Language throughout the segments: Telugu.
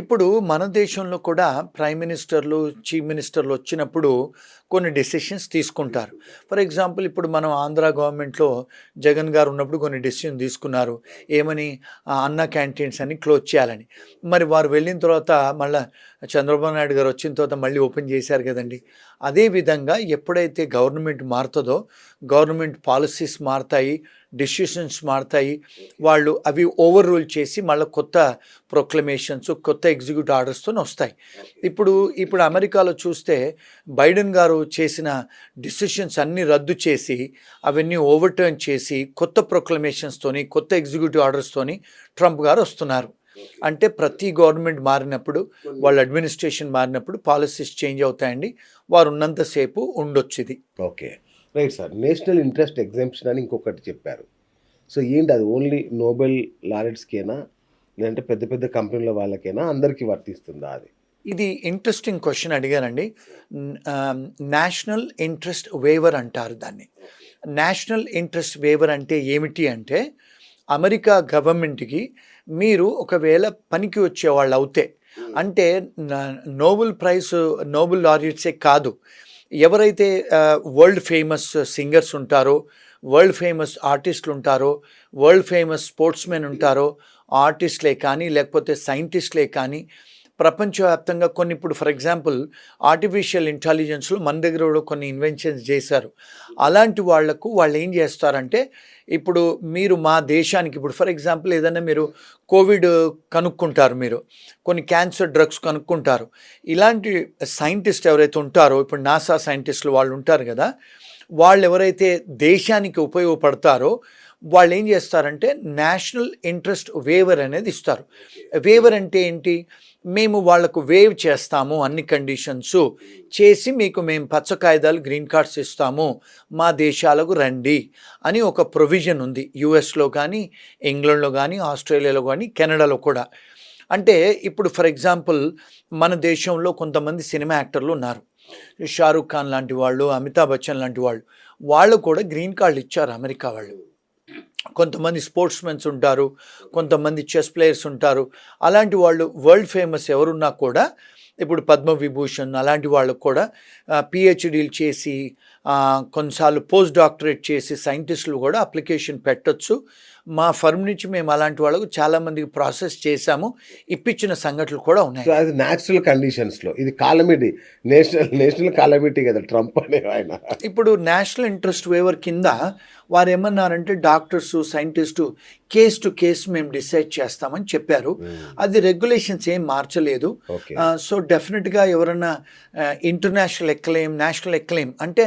ఇప్పుడు మన దేశంలో కూడా ప్రైమ్ మినిస్టర్లు, చీఫ్ మినిస్టర్లు వచ్చినప్పుడు కొన్ని డెసిషన్స్ తీసుకుంటారు. ఫర్ ఎగ్జాంపుల్ ఇప్పుడు మనం ఆంధ్ర గవర్నమెంట్‌లో జగన్ గారు ఉన్నప్పుడు కొన్ని డెసిషన్ తీసుకున్నారు. ఏమని అన్న క్యాంటీన్స్ అన్ని క్లోజ్ చేయాలని. మరి వారు వెళ్ళిన తర్వాత మళ్ళా చంద్రబాబు నాయుడు గారు వచ్చిన తర్వాత మళ్ళీ ఓపెన్ చేశారు కదండీ! అదే విధంగా ఎప్పుడైతే గవర్నమెంట్ మారుతదో, గవర్నమెంట్ పాలిసీస్ మారతాయి, డెసిషన్స్ మారతాయి. వాళ్ళు అవి ఓవర్ రూల్ చేసి మళ్ళీ కొత్త ప్రొక్లమేషన్స్, కొత్త ఎగ్జిక్యూటివ్ ఆర్డర్స్తోని వస్తాయి. ఇప్పుడు అమెరికాలో చూస్తే బైడెన్ గారు చేసిన డిసిషన్స్ అన్నీ రద్దు చేసి, అవన్నీ ఓవర్‌టర్న్ చేసి, కొత్త ప్రొక్లమేషన్స్‌తోని, కొత్త ఎగ్జిక్యూటివ్ ఆర్డర్స్‌తోని ట్రంప్ గారు వస్తున్నారు. అంటే ప్రతి గవర్నమెంట్ మారినప్పుడు, వాళ్ళ అడ్మినిస్ట్రేషన్ మారినప్పుడు పాలిసీస్ చేంజ్ అవుతాయండి. వారు ఉన్నంత సేపు ఉండొచ్చిది. Okay. Right sir. National interest exemption అని ఇంకొకటి చెప్పారు. సో ఏంటి అది ఓన్లీ నోబెల్ లారెట్స్‌కేనా? లేదంటే పెద్ద పెద్ద కంపెనీల వాళ్ళకేనా? అందరికీ వర్తిస్తుందా అది? ఇది ఇంట్రెస్టింగ్ క్వెషన్ అడిగారండి. నేషనల్ ఇంట్రెస్ట్ వేవర్ అంటారు దాన్ని. నేషనల్ ఇంట్రెస్ట్ వేవర్ అంటే ఏమిటి అంటే, అమెరికా గవర్నమెంట్‌కి మీరు ఒకవేళ పనికి వచ్చేవాళ్ళు అవుతే, అంటే నోబెల్ లారెట్సే కాదు, ఎవరైతే వరల్డ్ ఫేమస్ సింగర్స్ ఉంటారో, వరల్డ్ ఫేమస్ ఆర్టిస్టులు ఉంటారో, వరల్డ్ ఫేమస్ స్పోర్ట్స్‌మెన్ ఉంటారో, ఆర్టిస్టులే కానీ లేకపోతే సైంటిస్టులే కానీ ప్రపంచవ్యాప్తంగా కొన్ని ఇప్పుడు ఫర్ ఎగ్జాంపుల్ ఆర్టిఫిషియల్ ఇంటెలిజెన్స్‌లో మన దగ్గర కూడా కొన్ని ఇన్వెన్షన్స్ చేశారు. అలాంటి వాళ్ళు ఏం చేస్తారంటే, ఇప్పుడు మీరు మా దేశానికి ఇప్పుడు ఫర్ ఎగ్జాంపుల్ ఏదైనా మీరు కోవిడ్ కనుక్కుంటారు, మీరు కొన్ని క్యాన్సర్ డ్రగ్స్ కనుక్కుంటారు. ఇలాంటి సైంటిస్ట్ ఎవరైతే ఉంటారో, ఇప్పుడు నాసా సైంటిస్టులు వాళ్ళు ఉంటారు కదా, వాళ్ళు ఎవరైతే దేశానికి ఉపయోగపడతారో వాళ్ళు ఏం చేస్తారంటే నేషనల్ ఇంట్రెస్ట్ వేవర్ అనేది ఇస్తారు. వేవర్ అంటే ఏంటి? మేము వాళ్లకు వేవ్ చేస్తాము, అన్ని కండిషన్స్ చేసి మీకు మేము పచ్చ కాగితాలు గ్రీన్ కార్డ్స్ ఇస్తాము, మా దేశాలకు రండి అని ఒక ప్రొవిజన్ ఉంది. యుఎస్లో కానీ, ఇంగ్లాండ్లో కానీ, ఆస్ట్రేలియాలో కానీ, కెనడాలో కూడా. అంటే ఇప్పుడు ఫర్ ఎగ్జాంపుల్ మన దేశంలో కొంతమంది సినిమా యాక్టర్లు ఉన్నారు. షారూక్ ఖాన్ లాంటి వాళ్ళు, అమితాబ్ బచ్చన్ లాంటి వాళ్ళు కూడా గ్రీన్ కార్డులు ఇచ్చారు అమెరికా వాళ్ళు. కొంతమంది స్పోర్ట్స్మెన్స్ ఉంటారు, కొంతమంది చెస్ ప్లేయర్స్ ఉంటారు. అలాంటి వాళ్ళు వరల్డ్ ఫేమస్ ఎవరున్నా కూడా ఇప్పుడు పద్మవిభూషణ్ అలాంటి వాళ్ళకు కూడా పిహెచ్డీలు చేసి, కొన్నిసార్లు పోస్ట్ డాక్టరేట్ చేసి సైంటిస్టులు కూడా అప్లికేషన్ పెట్టొచ్చు. మా ఫర్మ్ నుంచి మేము అలాంటి వాళ్ళకు చాలామందికి ప్రాసెస్ చేశాము, ఇప్పించిన సంఘటనలు కూడా ఉన్నాయి. సో అది న్యాచురల్ కండిషన్స్‌లో ఇది కాలమిటీ, నేషనల్ కాలమిటీ కదా ట్రంప్ అనే ఆయన. ఇప్పుడు నేషనల్ ఇంట్రెస్ట్ వేవర్ కింద వారు ఏమన్నారంటే, doctors, scientist case to case మేము డిసైడ్ చేస్తామని చెప్పారు. అది రెగ్యులేషన్స్ ఏం మార్చలేదు. సో డెఫినెట్గా ఎవరన్నా ఇంటర్నేషనల్ ఎక్లెయిమ్, నేషనల్ ఎక్లెయిమ్ అంటే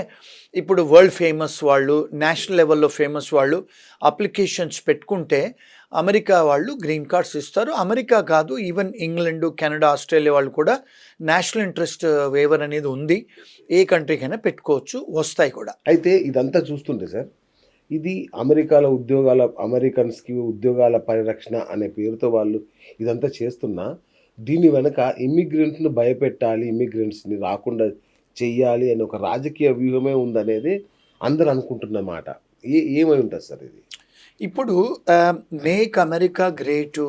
ఇప్పుడు వరల్డ్ ఫేమస్ వాళ్ళు, నేషనల్ లెవెల్లో ఫేమస్ వాళ్ళు అప్లికేషన్స్ పెట్టుకుంటే అమెరికా వాళ్ళు గ్రీన్ కార్డ్స్ ఇస్తారు. అమెరికా కాదు, ఈవెన్ ఇంగ్లాండ్, కెనడా, ఆస్ట్రేలియా వాళ్ళు కూడా నేషనల్ ఇంట్రెస్ట్ వేవర్ అనేది ఉంది. ఏ కంట్రీకైనా పెట్టుకోవచ్చు, వస్తాయి కూడా. అయితే ఇదంతా చూస్తుంటే సార్, ఇది అమెరికాలో అమెరికన్స్‌కి ఉద్యోగాల పరిరక్షణ అనే పేరుతో వాళ్ళు ఇదంతా చేస్తున్నా, దీని వెనక ఇమ్మిగ్రెంట్స్‌ని భయపెట్టాలి, ఇమ్మిగ్రెంట్స్‌ని రాకుండా చెయ్యాలి అనే ఒక రాజకీయ వ్యూహమే ఉందనేది అందరూ అనుకుంటున్న మాట. ఏమై ఉంటుంది సార్ ఇది? ఇప్పుడు మేక్ అమెరికా గ్రేటు,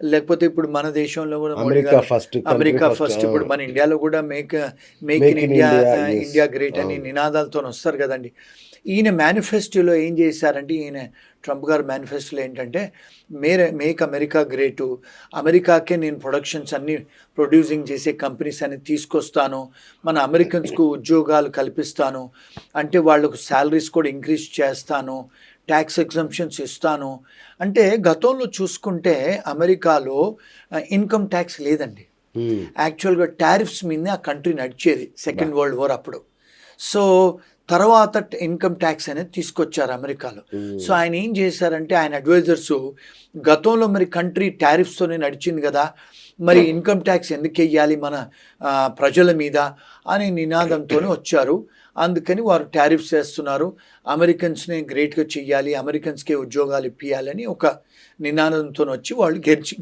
లేకపోతే ఇప్పుడు మన దేశంలో కూడా అమెరికా ఫస్ట్, ఇప్పుడు మన ఇండియాలో కూడా మేక్ ఇన్ ఇండియా గ్రేట్ అని నినాదాలతో వస్తారు కదండి. ఈయన మేనిఫెస్టోలో ఏం చేశారంటే, ఈయన ట్రంప్ గారు మేనిఫెస్టోలో ఏంటంటే, మేక్ అమెరికా గ్రేటు, అమెరికాకే నేను ప్రొడక్షన్స్ అన్ని ప్రొడ్యూసింగ్ చేసే కంపెనీస్ అన్ని తీసుకొస్తాను, మన అమెరికన్స్కు ఉద్యోగాలు కల్పిస్తాను, అంటే వాళ్ళకు శాలరీస్ కూడా ఇంక్రీజ్ చేస్తాను, ట్యాక్స్ ఎగ్జంప్షన్స్ ఇస్తాను. అంటే గతంలో చూసుకుంటే అమెరికాలో ఇన్కమ్ ట్యాక్స్ లేదండి. యాక్చువల్గా టారిఫ్స్ మీదనే ఆ కంట్రీ నడిచేది సెకండ్ వరల్డ్ వార్ అప్పుడు. సో తర్వాత ఇన్కమ్ ట్యాక్స్ అనేది తీసుకొచ్చారు అమెరికాలో. సో ఆయన ఏం చేశారంటే, ఆయన అడ్వైజర్స్ గతంలో మరి కంట్రీ టారిఫ్స్తోనే నడిచింది కదా, మరి ఇన్కమ్ ట్యాక్స్ ఎందుకు వెయ్యాలి మన ప్రజల మీద అనే నినాదంతోనే వచ్చారు. అందుకని వారు టారిఫ్స్ వేస్తున్నారు, అమెరికన్స్ని గ్రేట్గా చెయ్యాలి, అమెరికన్స్కే ఉద్యోగాలు ఇప్పియాలని ఒక నినాదంతో వచ్చి వాళ్ళు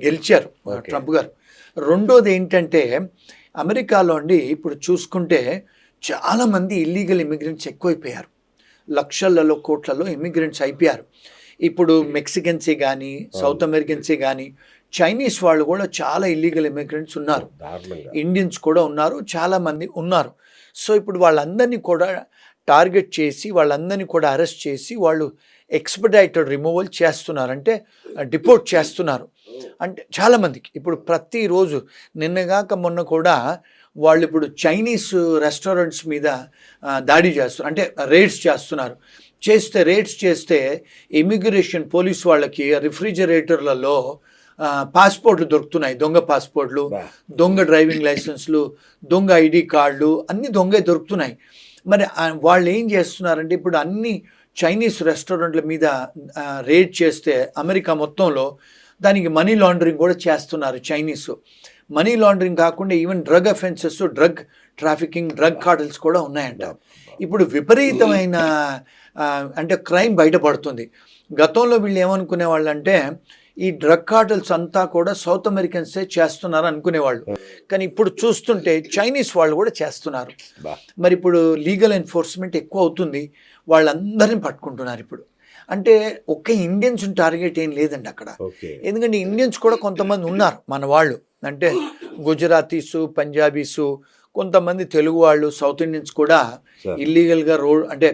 గెలిచారు ట్రంప్ గారు. రెండోది ఏంటంటే, అమెరికాలో అండి ఇప్పుడు చూసుకుంటే చాలామంది ఇల్లీగల్ ఇమిగ్రెంట్స్ ఎక్కువైపోయారు. లక్షలలో, కోట్లలో ఇమిగ్రెంట్స్ అయిపోయారు. ఇప్పుడు మెక్సికన్సే కానీ, సౌత్ అమెరికన్సే కానీ, చైనీస్ వాళ్ళు కూడా చాలా ఇల్లీగల్ ఇమిగ్రెంట్స్ ఉన్నారు, దారుణంగా. ఇండియన్స్ కూడా ఉన్నారు, చాలామంది ఉన్నారు. సో ఇప్పుడు వాళ్ళందరినీ కూడా టార్గెట్ చేసి వాళ్ళందరినీ కూడా అరెస్ట్ చేసి వాళ్ళు ఎక్స్పెడైటెడ్ రిమూవల్ చేస్తున్నారు, అంటే డిపోర్ట్ చేస్తున్నారు. అంటే చాలామందికి ఇప్పుడు ప్రతిరోజు నిన్నగాక మొన్న కూడా వాళ్ళు ఇప్పుడు చైనీస్ రెస్టారెంట్స్ మీద దాడి చేస్తున్నారు, అంటే రేడ్స్ చేస్తున్నారు. రేడ్స్ చేస్తే ఇమిగ్రేషన్ పోలీస్ వాళ్ళకి రిఫ్రిజిరేటర్లలో పాస్పోర్ట్లు దొరుకుతున్నాయి, దొంగ పాస్పోర్ట్లు, దొంగ డ్రైవింగ్ లైసెన్స్లు, దొంగ ఐడి కార్డులు, అన్నీ దొంగ దొరుకుతున్నాయి. మరి వాళ్ళు ఏం చేస్తున్నారంటే ఇప్పుడు అన్ని చైనీస్ రెస్టారెంట్ల మీద రేడ్ చేస్తే అమెరికా మొత్తంలో దానికి మనీ లాండరింగ్ కూడా చేస్తున్నారు చైనీస్. మనీ లాండరింగ్ కాకుండా even drug offences, drug trafficking, drug cartels కూడా ఉన్నాయంట. ఇప్పుడు విపరీతమైన అంటే క్రైమ్ బయటపడుతుంది. గతంలో వీళ్ళు ఏమనుకునే వాళ్ళు అంటే ఈ డ్రగ్ కార్టల్స్ అంతా కూడా సౌత్ అమెరికన్సే చేస్తున్నారు అనుకునేవాళ్ళు, కానీ ఇప్పుడు చూస్తుంటే చైనీస్ వాళ్ళు కూడా చేస్తున్నారు. మరి ఇప్పుడు లీగల్ ఎన్ఫోర్స్మెంట్ ఎక్కువ అవుతుంది, వాళ్ళందరినీ పట్టుకుంటున్నారు ఇప్పుడు. అంటే ఒక్క ఇండియన్స్ టార్గెట్ ఏం లేదండి అక్కడ, ఎందుకంటే ఇండియన్స్ కూడా కొంతమంది ఉన్నారు మన వాళ్ళు, అంటే గుజరాతీసు, పంజాబీసు, కొంతమంది తెలుగు వాళ్ళు, సౌత్ ఇండియన్స్ కూడా ఇల్లీగల్గా రోడ్ అంటే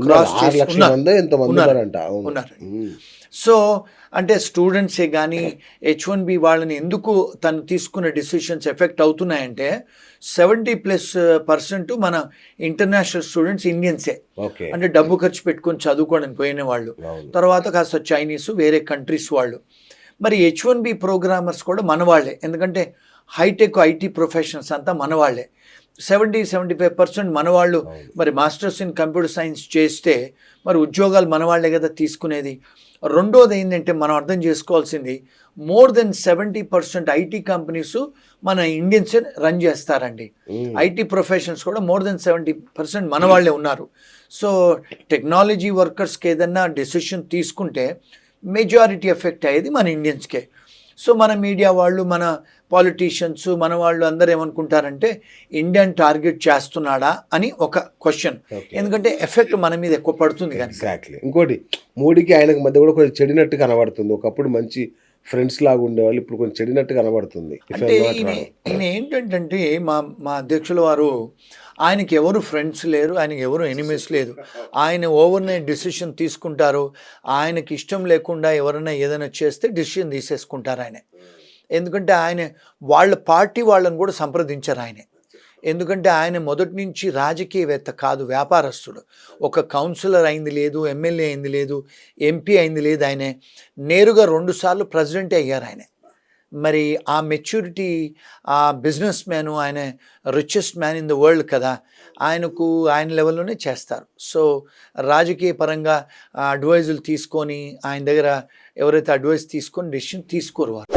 క్రాస్ ఉన్నారు. సో అంటే స్టూడెంట్సే కానీ H1B వాళ్ళని ఎందుకు తను తీసుకున్న డిసిషన్స్ ఎఫెక్ట్ అవుతున్నాయంటే 70+% మన ఇంటర్నేషనల్ స్టూడెంట్స్ ఇండియన్సే, అంటే డబ్బు ఖర్చు పెట్టుకొని చదువుకోవడానికి పోయిన వాళ్ళు, తర్వాత కాస్త చైనీసు, వేరే కంట్రీస్ వాళ్ళు. మరి H1B ప్రోగ్రామర్స్ కూడా మన వాళ్ళే, ఎందుకంటే హైటెక్ ఐటీ ప్రొఫెషనల్స్ అంతా మన వాళ్ళే. 70-75% మన వాళ్ళు. మరి మాస్టర్స్ ఇన్ కంప్యూటర్ సైన్స్ చేస్తే మరి ఉద్యోగాలు మన వాళ్ళే కదా తీసుకునేది. రెండోది ఏంటంటే మనం అర్థం చేసుకోవాల్సింది, మోర్ దెన్ 70% ఐటీ కంపెనీస్ మన ఇండియన్సే రన్ చేస్తారండి. ఐటీ ప్రొఫెషనల్స్ కూడా మోర్ దెన్ 70% మన వాళ్ళే ఉన్నారు. సో టెక్నాలజీ వర్కర్స్కి ఏదన్నా డెసిషన్ తీసుకుంటే మెజారిటీ ఎఫెక్ట్ అయ్యేది మన ఇండియన్స్కే. సో మన మీడియా వాళ్ళు, మన పాలిటీషియన్స్, మన వాళ్ళు అందరూ ఏమనుకుంటారంటే ఇండియన్ టార్గెట్ చేస్తున్నాడా అని ఒక క్వశ్చన్, ఎందుకంటే ఎఫెక్ట్ మన మీద ఎక్కువ పడుతుంది. ఎగ్జాక్ట్లీ. ఇంకోటి మోడీకి ఆయనకు మధ్య కూడా కొంచెం చెడినట్టు కనబడుతుంది. ఒకప్పుడు మంచి ఫ్రెండ్స్ లాగా ఉండేవాళ్ళు, ఇప్పుడు కొంచెం చెడినట్టు కనబడుతుంది. అంటే ఈయన ఏంటంటే మా అధ్యక్షుల వారు, ఆయనకి ఎవరు ఫ్రెండ్స్ లేరు, ఆయనకి ఎవరు ఎనిమీస్ లేదు. ఆయన ఓవర్నైట్ డిసిషన్ తీసుకుంటారు. ఆయనకి ఇష్టం లేకుండా ఎవరైనా ఏదైనా చేస్తే డిసిషన్ తీసేసుకుంటారు ఆయన. ఎందుకంటే ఆయన వాళ్ళ పార్టీ వాళ్ళని కూడా సంప్రదించారు ఆయన. ఎందుకంటే ఆయన మొదటి నుంచి రాజకీయవేత్త కాదు, వ్యాపారస్తుడు. ఒక కౌన్సిలర్ అయింది లేదు, ఎమ్మెల్యే అయింది లేదు, ఎంపీ అయింది లేదు. ఆయనే నేరుగా 2 సార్లు ప్రెసిడెంటే అయ్యారు ఆయన. మరి ఆ మెచ్యూరిటీ, ఆ బిజినెస్ మ్యాను, ఆయన richest man in the world కదా, ఆయన లెవెల్లోనే చేస్తారు. సో రాజకీయ పరంగా అడ్వైజులు తీసుకొని ఆయన దగ్గర ఎవరైతే అడ్వైస్ తీసుకొని డెసిషన్ తీసుకోరు వారు.